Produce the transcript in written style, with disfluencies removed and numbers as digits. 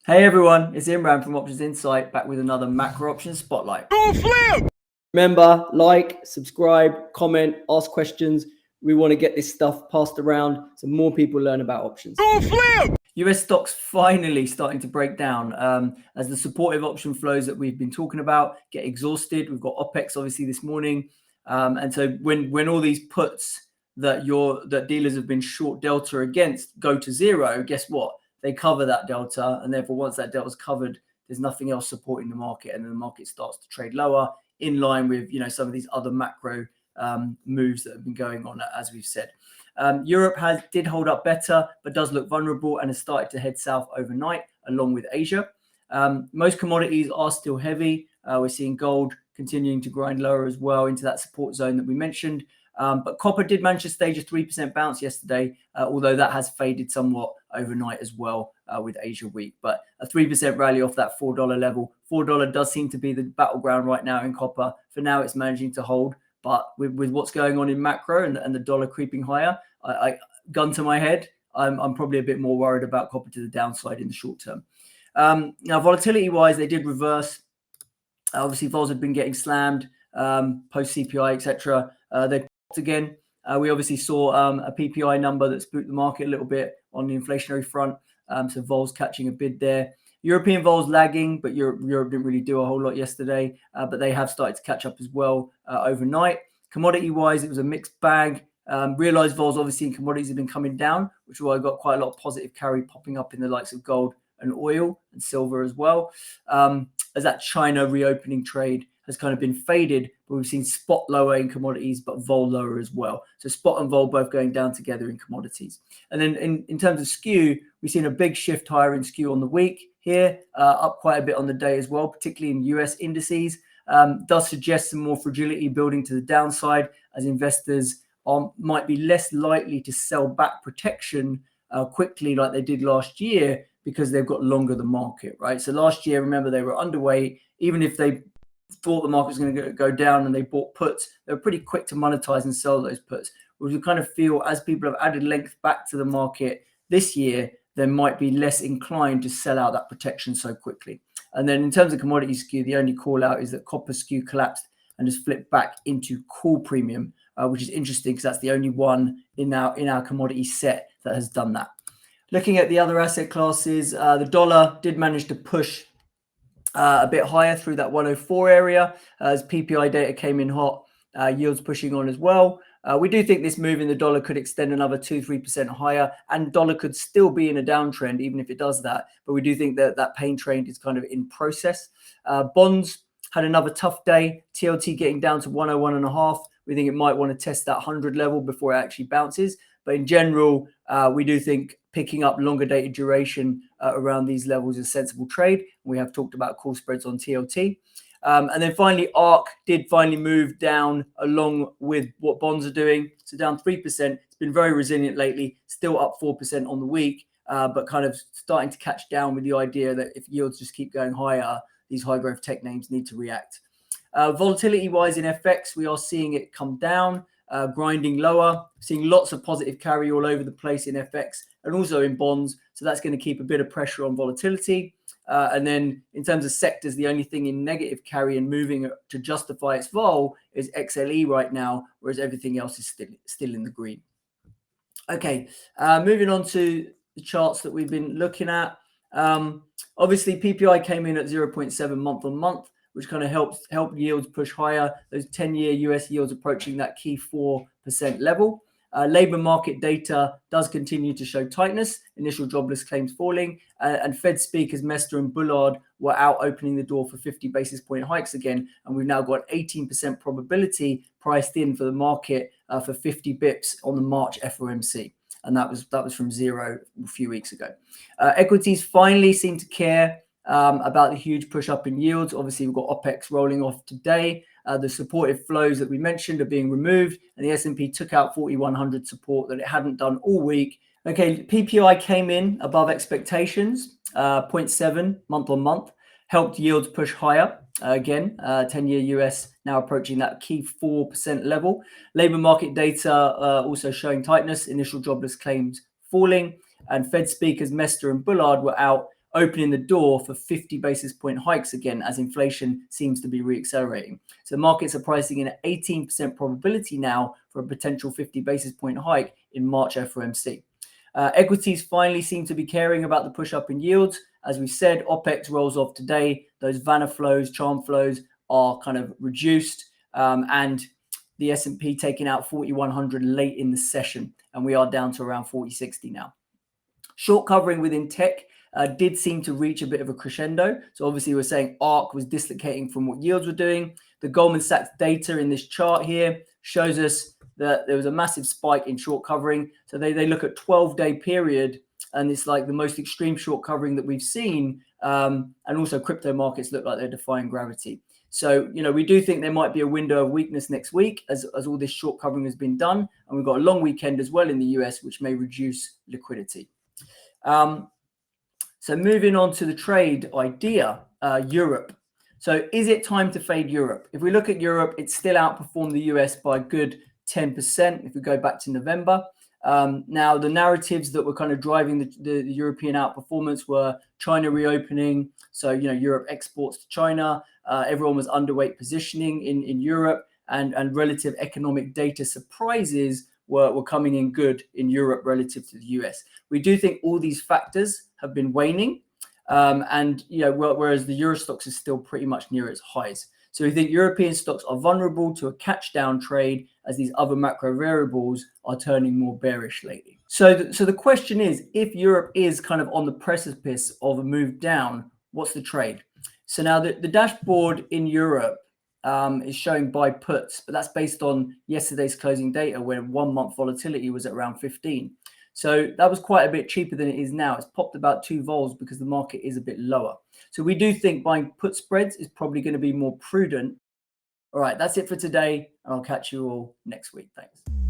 Hey everyone, it's Imran from Options Insight back with another macro options spotlight. Go flip! Remember, like, subscribe, comment, ask questions. We want to get this stuff passed around so more people learn about options. Go flip! US stocks finally starting to break down as the supportive option flows that we've been talking about get exhausted. We've got OPEX obviously this morning, and so when all these puts that dealers have been short delta against go to zero, guess what? They cover that delta, and therefore once that delta is covered, there's nothing else supporting the market, and then the market starts to trade lower in line with some of these other macro moves that have been going on, as we've said. Europe did hold up better, but does look vulnerable and has started to head south overnight, along with Asia. Most commodities are still heavy. We're seeing gold continuing to grind lower as well into that support zone that we mentioned. But copper did manage to stage a 3% bounce yesterday, although that has faded somewhat overnight as well with Asia weak. But a 3% rally off that $4 level. $4 does seem to be the battleground right now in copper. For now, it's managing to hold. But with what's going on in macro and the dollar creeping higher, I gun to my head, I'm probably a bit more worried about copper to the downside in the short term. Now, volatility-wise, they did reverse. Obviously, vols have been getting slammed post CPI, etc. They popped again. We obviously saw a PPI number that spooked the market a little bit on the inflationary front. So vols catching a bid there. European vols lagging, but Europe didn't really do a whole lot yesterday. But they have started to catch up as well overnight. Commodity-wise, it was a mixed bag. Realized vols obviously in commodities have been coming down, which is why I got quite a lot of positive carry popping up in the likes of gold and oil and silver as well. As that China reopening trade has kind of been faded, but we've seen spot lower in commodities, but vol lower as well. So spot and vol both going down together in commodities. And then in terms of skew, we've seen a big shift higher in skew on the week here, up quite a bit on the day as well, particularly in US indices. Does suggest some more fragility building to the downside as investors might be less likely to sell back protection quickly like they did last year because they've got longer the market, right? So last year, remember, they were underweight. Even if they thought the market was going to go down and they bought puts, they were pretty quick to monetize and sell those puts. We kind of feel as people have added length back to the market this year, they might be less inclined to sell out that protection so quickly. And then in terms of commodity skew, the only call out is that copper skew collapsed and has flipped back into call premium, which is interesting because that's the only one in our commodity set that has done that. Looking at the other asset classes, the dollar did manage to push a bit higher through that 104 area as PPI data came in hot, yields pushing on as well. We do think this move in the dollar could extend another 2-3% higher, and dollar could still be in a downtrend even if it does that. But we do think that pain trend is kind of in process. Bonds had another tough day. TLT getting down to 101.5. We think it might want to test that 100 level before it actually bounces. But in general, we do think picking up longer dated duration around these levels is a sensible trade. We have talked about call spreads on TLT. And then finally, ARC did finally move down along with what bonds are doing. So down 3%. It's been very resilient lately, still up 4% on the week, but kind of starting to catch down with the idea that if yields just keep going higher, these high growth tech names need to react. Volatility wise in FX, we are seeing it come down, grinding lower, seeing lots of positive carry all over the place in FX and also in bonds. So that's going to keep a bit of pressure on volatility. And then in terms of sectors, the only thing in negative carry and moving to justify its vol is XLE right now, whereas everything else is still in the green. Okay, moving on to the charts that we've been looking at. Obviously, PPI came in at 0.7 month on month, which kind of helped yields push higher. Those 10-year US yields approaching that key 4% level. Labor market data does continue to show tightness, initial jobless claims falling, and Fed speakers Mester and Bullard were out opening the door for 50 basis point hikes again. And we've now got 18% probability priced in for the market for 50 bips on the March FOMC. And that was from zero a few weeks ago. Equities finally seem to care about the huge push up in yields. Obviously, we've got OPEX rolling off today. The supportive flows that we mentioned are being removed, and the S&P took out 4,100 support that it hadn't done all week. Okay, PPI came in above expectations, 0.7 month on month, helped yields push higher. Again, 10-year US now approaching that key 4% level. Labor market data also showing tightness, initial jobless claims falling, and Fed speakers Mester and Bullard were out opening the door for 50 basis point hikes again as inflation seems to be reaccelerating. So markets are pricing in an 18% probability now for a potential 50 basis point hike in March FOMC. Equities finally seem to be caring about the push up in yields. As we said, OPEX rolls off today. Those Vanna flows, charm flows are kind of reduced, and the S&P taking out 4,100 late in the session, and we are down to around 4060 now. Short covering within tech did seem to reach a bit of a crescendo. So obviously we're saying ARK was dislocating from what yields were doing. The Goldman Sachs data in this chart here shows us that there was a massive spike in short covering. So they look at 12-day period, and it's like the most extreme short covering that we've seen. And also crypto markets look like they're defying gravity. So, we do think there might be a window of weakness next week as all this short covering has been done. And we've got a long weekend as well in the US, which may reduce liquidity. So moving on to the trade idea, Europe. So is it time to fade Europe? If we look at Europe, it's still outperformed the US by a good 10% if we go back to November. Now, the narratives that were kind of driving the European outperformance were China reopening. So, Europe exports to China. Everyone was underweight positioning in Europe, and relative economic data surprises were coming in good in Europe relative to the US. We do think all these factors have been waning. Whereas the Euro stocks is still pretty much near its highs. So we think European stocks are vulnerable to a catch down trade as these other macro variables are turning more bearish lately. So the question is, if Europe is kind of on the precipice of a move down, what's the trade? So now the dashboard in Europe is showing buy puts, but that's based on yesterday's closing data where 1 month volatility was at around 15. So that was quite a bit cheaper than it is now. It's popped about 2 vols because the market is a bit lower. So we do think buying put spreads is probably going to be more prudent. All right, that's it for today, and I'll catch you all next week. Thanks.